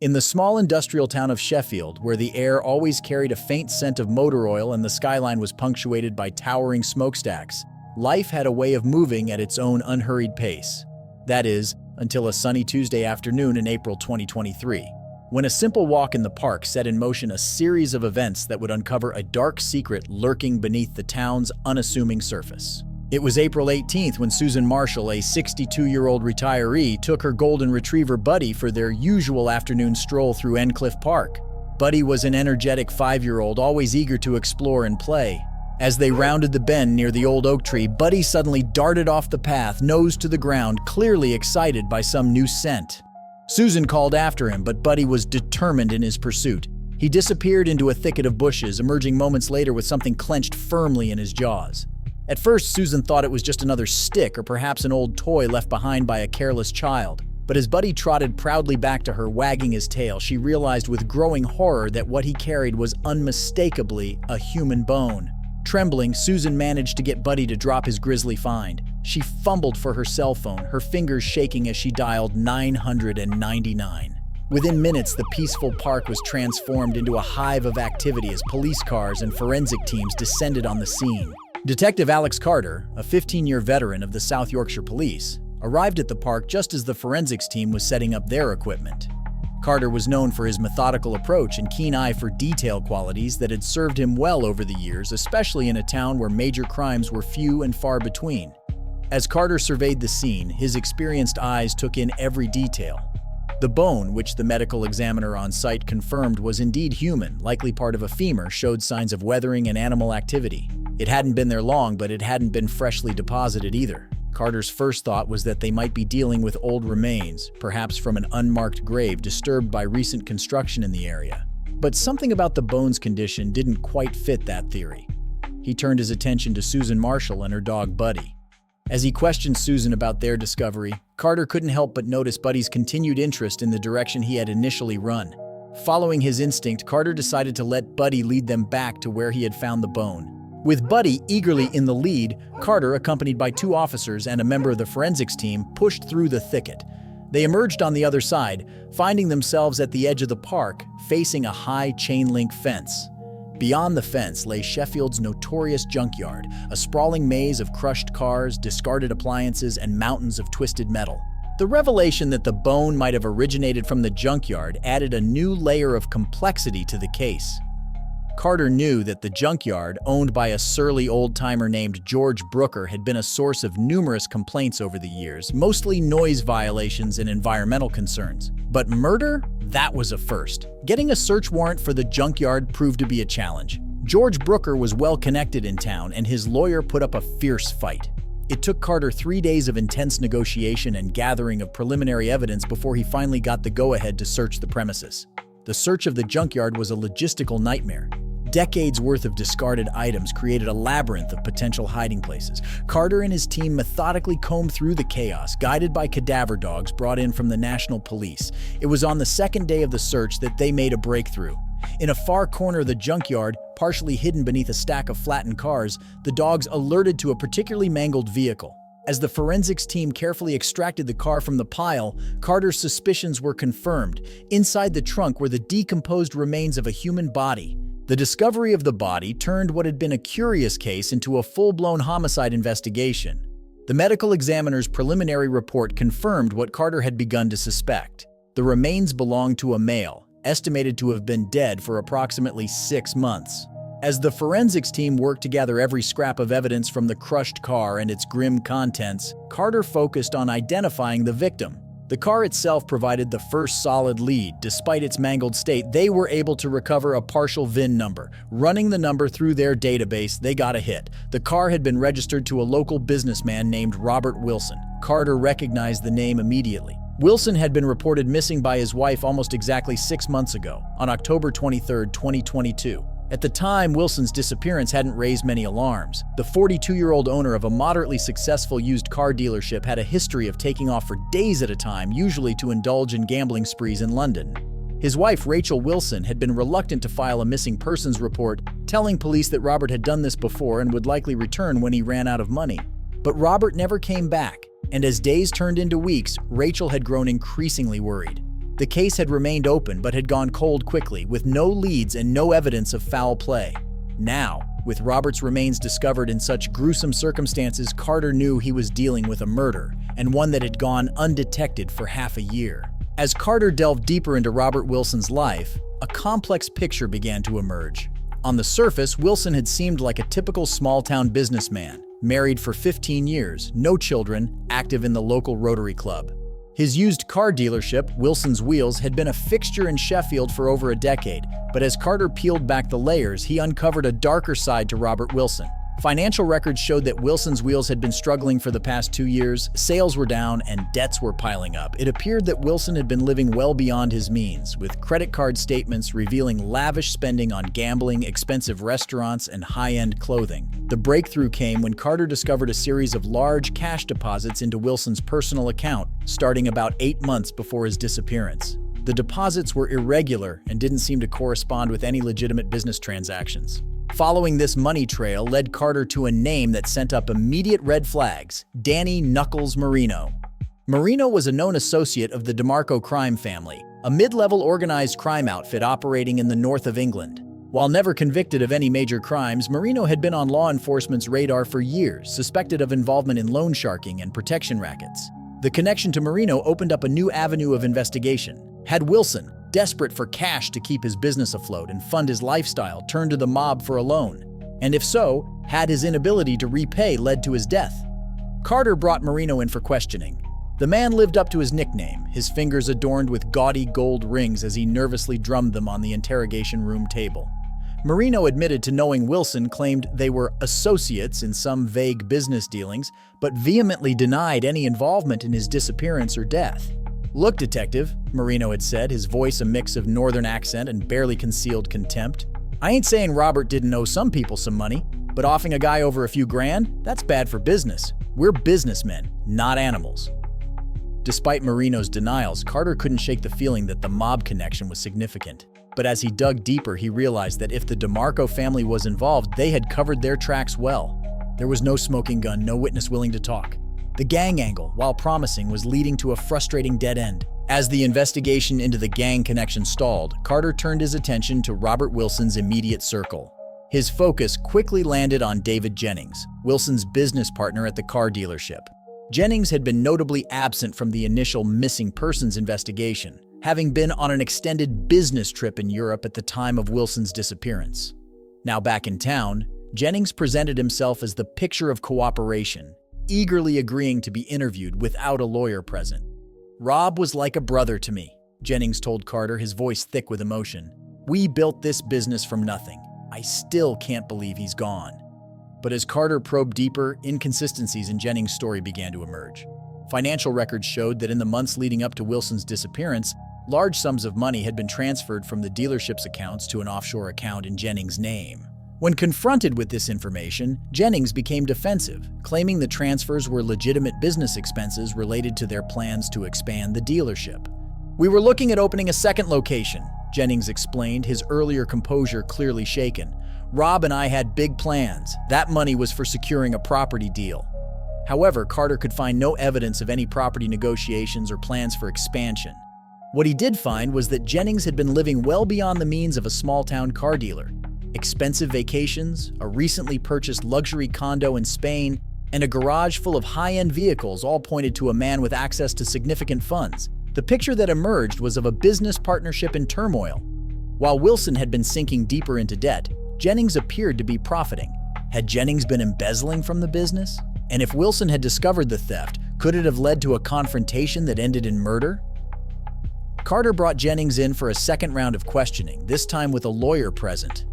In the small industrial town of Sheffield, where the air always carried a faint scent of motor oil and the skyline was punctuated by towering smokestacks, life had a way of moving at its own unhurried pace. That is, until a sunny Tuesday afternoon in April 2023, when a simple walk in the park set in motion a series of events that would uncover a dark secret lurking beneath the town's unassuming surface. It was April 18th when Susan Marshall, a 62-year-old retiree, took her golden retriever Buddy for their usual afternoon stroll through Endcliffe Park. Buddy was an energetic 5-year-old, always eager to explore and play. As they rounded the bend near the old oak tree, Buddy suddenly darted off the path, nose to the ground, clearly excited by some new scent. Susan called after him, but Buddy was determined in his pursuit. He disappeared into a thicket of bushes, emerging moments later with something clenched firmly in his jaws. At first, Susan thought it was just another stick or perhaps an old toy left behind by a careless child. But as Buddy trotted proudly back to her, wagging his tail, she realized with growing horror that what he carried was unmistakably a human bone. Trembling, Susan managed to get Buddy to drop his grisly find. She fumbled for her cell phone, her fingers shaking as she dialed 999. Within minutes, the peaceful park was transformed into a hive of activity as police cars and forensic teams descended on the scene. Detective Alex Carter, a 15-year veteran of the South Yorkshire Police, arrived at the park just as the forensics team was setting up their equipment. Carter was known for his methodical approach and keen eye for detail qualities that had served him well over the years, especially in a town where major crimes were few and far between. As Carter surveyed the scene, his experienced eyes took in every detail. The bone, which the medical examiner on site confirmed was indeed human, likely part of a femur, showed signs of weathering and animal activity. It hadn't been there long, but it hadn't been freshly deposited either. Carter's first thought was that they might be dealing with old remains, perhaps from an unmarked grave disturbed by recent construction in the area. But something about the bone's condition didn't quite fit that theory. He turned his attention to Susan Marshall and her dog Buddy. As he questioned Susan about their discovery, Carter couldn't help but notice Buddy's continued interest in the direction he had initially run. Following his instinct, Carter decided to let Buddy lead them back to where he had found the bone. With Buddy eagerly in the lead, Carter, accompanied by 2 officers and a member of the forensics team, pushed through the thicket. They emerged on the other side, finding themselves at the edge of the park, facing a high chain-link fence. Beyond the fence lay Sheffield's Notorious junkyard, a sprawling maze of crushed cars, discarded appliances, and mountains of twisted metal. The revelation that the bone might have originated from the junkyard added a new layer of complexity to the case. Carter knew that the junkyard, owned by a surly old-timer named George Brooker, had been a source of numerous complaints over the years, mostly noise violations and environmental concerns. But murder? That was a first. Getting a search warrant for the junkyard proved to be a challenge. George Brooker was well connected in town, and his lawyer put up a fierce fight. It took Carter 3 days of intense negotiation and gathering of preliminary evidence before he finally got the go-ahead to search the premises. The search of the junkyard was a logistical nightmare. Decades worth of discarded items created a labyrinth of potential hiding places. Carter and his team methodically combed through the chaos, guided by cadaver dogs brought in from the National Police. It was on the second day of the search that they made a breakthrough. In a far corner of the junkyard, partially hidden beneath a stack of flattened cars, the dogs alerted to a particularly mangled vehicle. As the forensics team carefully extracted the car from the pile, Carter's suspicions were confirmed. Inside the trunk were the decomposed remains of a human body. The discovery of the body turned what had been a curious case into a full-blown homicide investigation. The medical examiner's preliminary report confirmed what Carter had begun to suspect. The remains belonged to a male, estimated to have been dead for approximately 6 months. As the forensics team worked to gather every scrap of evidence from the crushed car and its grim contents, Carter focused on identifying the victim. The car itself provided the first solid lead. Despite its mangled state, they were able to recover a partial VIN number. Running the number through their database, they got a hit. The car had been registered to a local businessman named Robert Wilson. Carter recognized the name immediately. Wilson had been reported missing by his wife almost exactly 6 months ago, on October 23, 2022. At the time, Wilson's disappearance hadn't raised many alarms. The 42-year-old owner of a moderately successful used car dealership had a history of taking off for days at a time, usually to indulge in gambling sprees in London. His wife, Rachel Wilson, had been reluctant to file a missing persons report, telling police that Robert had done this before and would likely return when he ran out of money. But Robert never came back, and as days turned into weeks, Rachel had grown increasingly worried. The case had remained open but had gone cold quickly, with no leads and no evidence of foul play. Now, with Robert's remains discovered in such gruesome circumstances, Carter knew he was dealing with a murder, and one that had gone undetected for half a year. As Carter delved deeper into Robert Wilson's life, a complex picture began to emerge. On the surface, Wilson had seemed like a typical small-town businessman, married for 15 years, no children, active in the local Rotary Club. His used car dealership, Wilson's Wheels, had been a fixture in Sheffield for over a decade, but as Carter peeled back the layers, he uncovered a darker side to Robert Wilson. Financial records showed that Wilson's Wheels had been struggling for the past 2 years, sales were down, and debts were piling up. It appeared that Wilson had been living well beyond his means, with credit card statements revealing lavish spending on gambling, expensive restaurants, and high-end clothing. The breakthrough came when Carter discovered a series of large cash deposits into Wilson's personal account, starting about 8 months before his disappearance. The deposits were irregular and didn't seem to correspond with any legitimate business transactions. Following this money trail led Carter to a name that sent up immediate red flags: Danny Knuckles Marino. Marino was a known associate of the DeMarco crime family, a mid-level organized crime outfit operating in the north of England. While never convicted of any major crimes, Marino had been on law enforcement's radar for years, suspected of involvement in loan sharking and protection rackets. The connection to Marino opened up a new avenue of investigation. Had Wilson, desperate for cash to keep his business afloat and fund his lifestyle, turned to the mob for a loan? And if so, had his inability to repay led to his death? Carter brought Marino in for questioning. The man lived up to his nickname, his fingers adorned with gaudy gold rings as he nervously drummed them on the interrogation room table. Marino admitted to knowing Wilson, claimed they were associates in some vague business dealings, but vehemently denied any involvement in his disappearance or death. "Look, detective," Marino had said, his voice a mix of northern accent and barely concealed contempt. "I ain't saying Robert didn't owe some people some money, but offing a guy over a few grand, that's bad for business. We're businessmen, not animals." Despite Marino's denials, Carter couldn't shake the feeling that the mob connection was significant. But as he dug deeper, he realized that if the DeMarco family was involved, they had covered their tracks well. There was no smoking gun, no witness willing to talk. The gang angle, while promising, was leading to a frustrating dead end. As the investigation into the gang connection stalled, Carter turned his attention to Robert Wilson's immediate circle. His focus quickly landed on David Jennings, Wilson's business partner at the car dealership. Jennings had been notably absent from the initial missing persons investigation, having been on an extended business trip in Europe at the time of Wilson's disappearance. Now back in town, Jennings presented himself as the picture of cooperation, eagerly agreeing to be interviewed without a lawyer present. "Rob was like a brother to me," Jennings told Carter, his voice thick with emotion. "We built this business from nothing. I still can't believe he's gone." But as Carter probed deeper, inconsistencies in Jennings' story began to emerge. Financial records showed that in the months leading up to Wilson's disappearance, large sums of money had been transferred from the dealership's accounts to an offshore account in Jennings' name. When confronted with this information, Jennings became defensive, claiming the transfers were legitimate business expenses related to their plans to expand the dealership. "We were looking at opening a second location," Jennings explained, his earlier composure clearly shaken. "Rob and I had big plans. That money was for securing a property deal." However, Carter could find no evidence of any property negotiations or plans for expansion. What he did find was that Jennings had been living well beyond the means of a small-town car dealer. Expensive vacations, a recently purchased luxury condo in Spain, and a garage full of high-end vehicles all pointed to a man with access to significant funds. The picture that emerged was of a business partnership in turmoil. While Wilson had been sinking deeper into debt, Jennings appeared to be profiting. Had Jennings been embezzling from the business? And if Wilson had discovered the theft, could it have led to a confrontation that ended in murder? Carter brought Jennings in for a second round of questioning, this time with a lawyer present.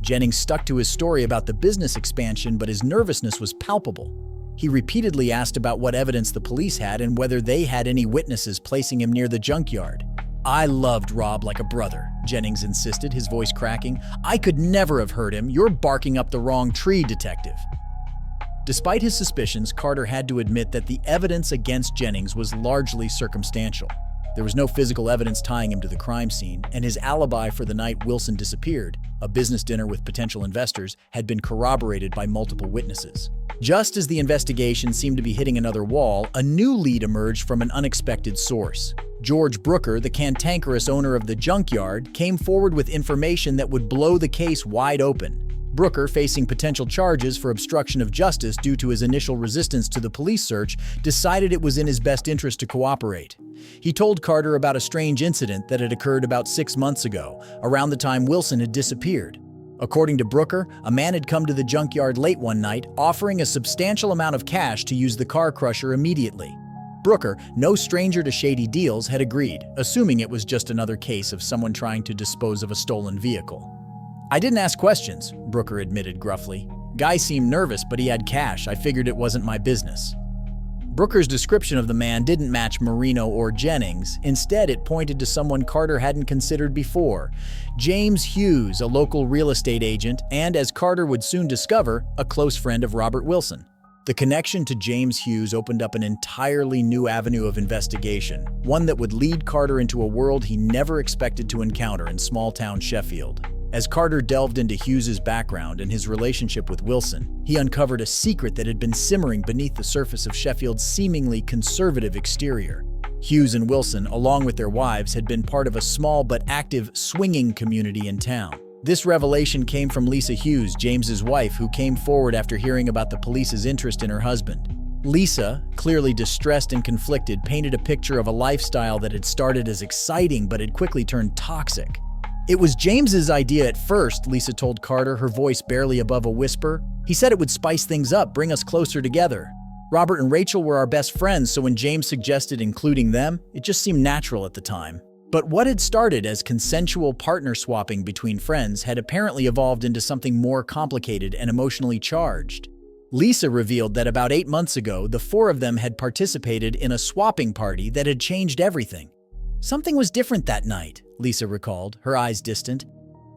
Jennings stuck to his story about the business expansion, but his nervousness was palpable. He repeatedly asked about what evidence the police had and whether they had any witnesses placing him near the junkyard. "I loved Rob like a brother," Jennings insisted, his voice cracking. "I could never have hurt him. You're barking up the wrong tree, detective." Despite his suspicions, Carter had to admit that the evidence against Jennings was largely circumstantial. There was no physical evidence tying him to the crime scene, and his alibi for the night Wilson disappeared, a business dinner with potential investors, had been corroborated by multiple witnesses. Just as the investigation seemed to be hitting another wall, a new lead emerged from an unexpected source. George Brooker, the cantankerous owner of the junkyard, came forward with information that would blow the case wide open. Brooker, facing potential charges for obstruction of justice due to his initial resistance to the police search, decided it was in his best interest to cooperate. He told Carter about a strange incident that had occurred about 6 months ago, around the time Wilson had disappeared. According to Brooker, a man had come to the junkyard late one night, offering a substantial amount of cash to use the car crusher immediately. Brooker, no stranger to shady deals, had agreed, assuming it was just another case of someone trying to dispose of a stolen vehicle. "I didn't ask questions," Brooker admitted gruffly. "Guy seemed nervous, but he had cash. I figured it wasn't my business." Brooker's description of the man didn't match Marino or Jennings. Instead, it pointed to someone Carter hadn't considered before: James Hughes, a local real estate agent, and, as Carter would soon discover, a close friend of Robert Wilson. The connection to James Hughes opened up an entirely new avenue of investigation, one that would lead Carter into a world he never expected to encounter in small-town Sheffield. As Carter delved into Hughes's background and his relationship with Wilson, he uncovered a secret that had been simmering beneath the surface of Sheffield's seemingly conservative exterior. Hughes and Wilson, along with their wives, had been part of a small but active swinging community in town. This revelation came from Lisa Hughes, James's wife, who came forward after hearing about the police's interest in her husband. Lisa, clearly distressed and conflicted, painted a picture of a lifestyle that had started as exciting but had quickly turned toxic. "It was James's idea at first," Lisa told Carter, her voice barely above a whisper. "He said it would spice things up, bring us closer together. Robert and Rachel were our best friends, so when James suggested including them, it just seemed natural at the time." But what had started as consensual partner swapping between friends had apparently evolved into something more complicated and emotionally charged. Lisa revealed that about 8 months ago, the four of them had participated in a swapping party that had changed everything. "Something was different that night," Lisa recalled, her eyes distant.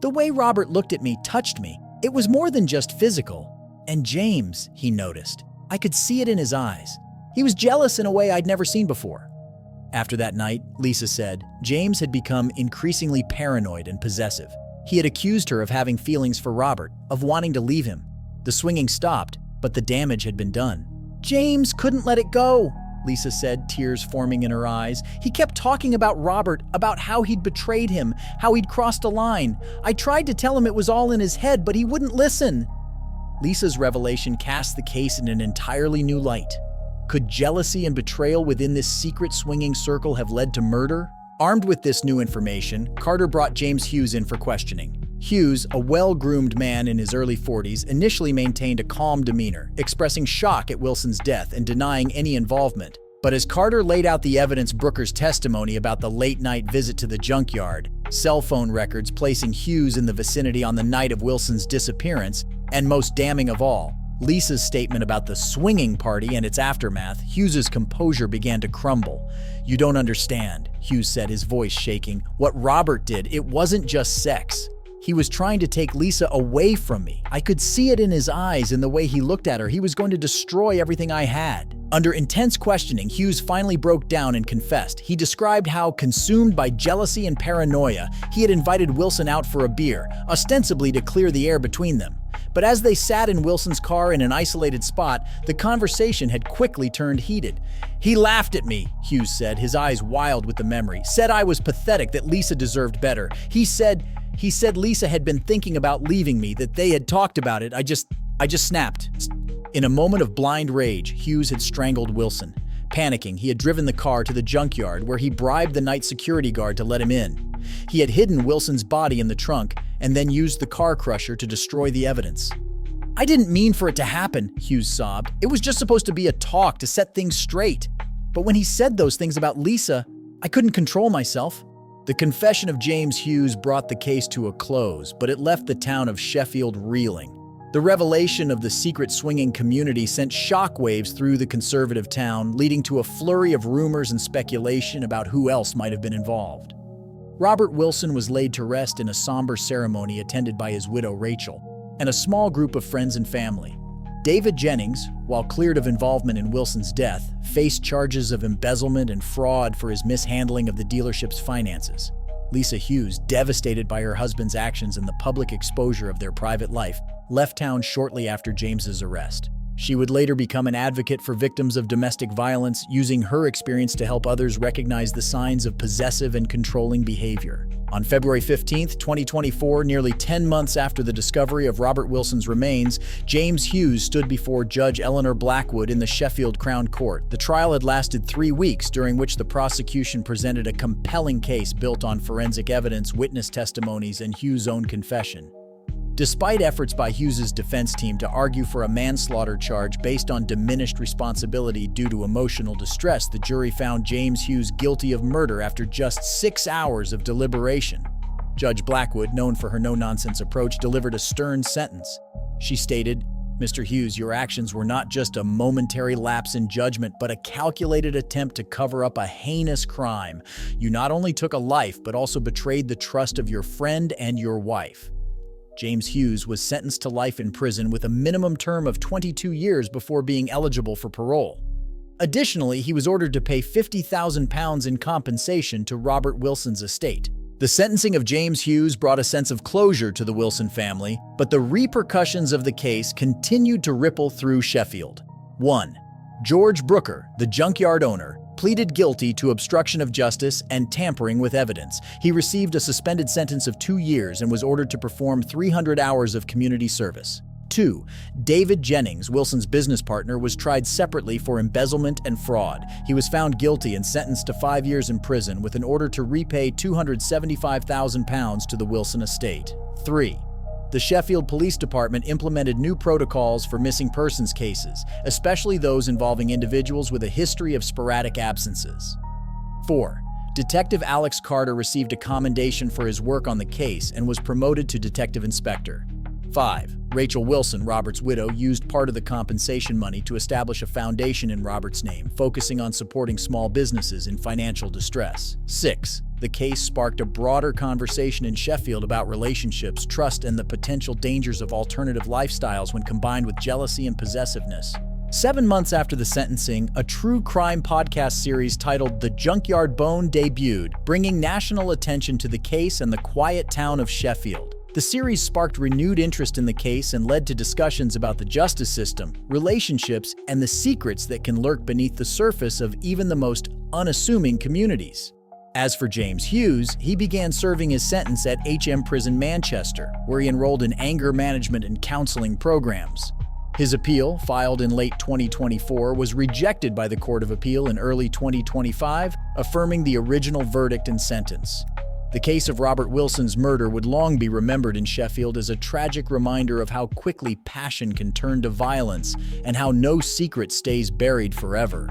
"The way Robert looked at me touched me. It was more than just physical. And James," he noticed. "I could see it in his eyes. He was jealous in a way I'd never seen before." After that night, Lisa said, James had become increasingly paranoid and possessive. He had accused her of having feelings for Robert, of wanting to leave him. The swinging stopped, but the damage had been done. "James couldn't let it go," Lisa said, tears forming in her eyes. "He kept talking about Robert, about how he'd betrayed him, how he'd crossed a line. I tried to tell him it was all in his head, but he wouldn't listen." Lisa's revelation cast the case in an entirely new light. Could jealousy and betrayal within this secret swinging circle have led to murder? Armed with this new information, Carter brought James Hughes in for questioning. Hughes, a well-groomed man in his early 40s, initially maintained a calm demeanor, expressing shock at Wilson's death and denying any involvement. But as Carter laid out the evidence, Brooker's testimony about the late-night visit to the junkyard, cell phone records placing Hughes in the vicinity on the night of Wilson's disappearance, and most damning of all, Lisa's statement about the swinging party and its aftermath, Hughes's composure began to crumble. "You don't understand," Hughes said, his voice shaking. "What Robert did, it wasn't just sex. He was trying to take Lisa away from me. I could see it in his eyes, in the way he looked at her. He was going to destroy everything I had." Under intense questioning, Hughes finally broke down and confessed. He described how, consumed by jealousy and paranoia, he had invited Wilson out for a beer, ostensibly to clear the air between them. But as they sat in Wilson's car in an isolated spot, the conversation had quickly turned heated. "He laughed at me," Hughes said, his eyes wild with the memory. "Said I was pathetic, that Lisa deserved better. He said Lisa had been thinking about leaving me, that they had talked about it. I just snapped." In a moment of blind rage, Hughes had strangled Wilson. Panicking, he had driven the car to the junkyard, where he bribed the night security guard to let him in. He had hidden Wilson's body in the trunk and then used the car crusher to destroy the evidence. "I didn't mean for it to happen," Hughes sobbed. "It was just supposed to be a talk to set things straight. But when he said those things about Lisa, I couldn't control myself." The confession of James Hughes brought the case to a close, but it left the town of Sheffield reeling. The revelation of the secret swinging community sent shockwaves through the conservative town, leading to a flurry of rumors and speculation about who else might have been involved. Robert Wilson was laid to rest in a somber ceremony attended by his widow Rachel and a small group of friends and family. David Jennings, while cleared of involvement in Wilson's death, faced charges of embezzlement and fraud for his mishandling of the dealership's finances. Lisa Hughes, devastated by her husband's actions and the public exposure of their private life, left town shortly after James's arrest. She would later become an advocate for victims of domestic violence, using her experience to help others recognize the signs of possessive and controlling behavior. On February 15, 2024, nearly 10 months after the discovery of Robert Wilson's remains, James Hughes stood before Judge Eleanor Blackwood in the Sheffield Crown Court. The trial had lasted 3 weeks, during which the prosecution presented a compelling case built on forensic evidence, witness testimonies, and Hughes' own confession. Despite efforts by Hughes' defense team to argue for a manslaughter charge based on diminished responsibility due to emotional distress, the jury found James Hughes guilty of murder after just 6 hours of deliberation. Judge Blackwood, known for her no-nonsense approach, delivered a stern sentence. She stated, "Mr. Hughes, your actions were not just a momentary lapse in judgment, but a calculated attempt to cover up a heinous crime. You not only took a life, but also betrayed the trust of your friend and your wife." James Hughes was sentenced to life in prison with a minimum term of 22 years before being eligible for parole. Additionally, he was ordered to pay £50,000 in compensation to Robert Wilson's estate. The sentencing of James Hughes brought a sense of closure to the Wilson family, but the repercussions of the case continued to ripple through Sheffield. 1. George Brooker, the junkyard owner, pleaded guilty to obstruction of justice and tampering with evidence. He received a suspended sentence of 2 years and was ordered to perform 300 hours of community service. 2. David Jennings, Wilson's business partner, was tried separately for embezzlement and fraud. He was found guilty and sentenced to 5 years in prison with an order to repay £275,000 to the Wilson estate. 3. The Sheffield Police Department implemented new protocols for missing persons cases, especially those involving individuals with a history of sporadic absences. 4. Detective Alex Carter received a commendation for his work on the case and was promoted to detective inspector. 5. Rachel Wilson, Robert's widow, used part of the compensation money to establish a foundation in Robert's name, focusing on supporting small businesses in financial distress. 6. The case sparked a broader conversation in Sheffield about relationships, trust, and the potential dangers of alternative lifestyles when combined with jealousy and possessiveness. 7 months after the sentencing, a true crime podcast series titled The Junkyard Bone debuted, bringing national attention to the case and the quiet town of Sheffield. The series sparked renewed interest in the case and led to discussions about the justice system, relationships, and the secrets that can lurk beneath the surface of even the most unassuming communities. As for James Hughes, he began serving his sentence at HM Prison Manchester, where he enrolled in anger management and counseling programs. His appeal, filed in late 2024, was rejected by the Court of Appeal in early 2025, affirming the original verdict and sentence. The case of Robert Wilson's murder would long be remembered in Sheffield as a tragic reminder of how quickly passion can turn to violence and how no secret stays buried forever.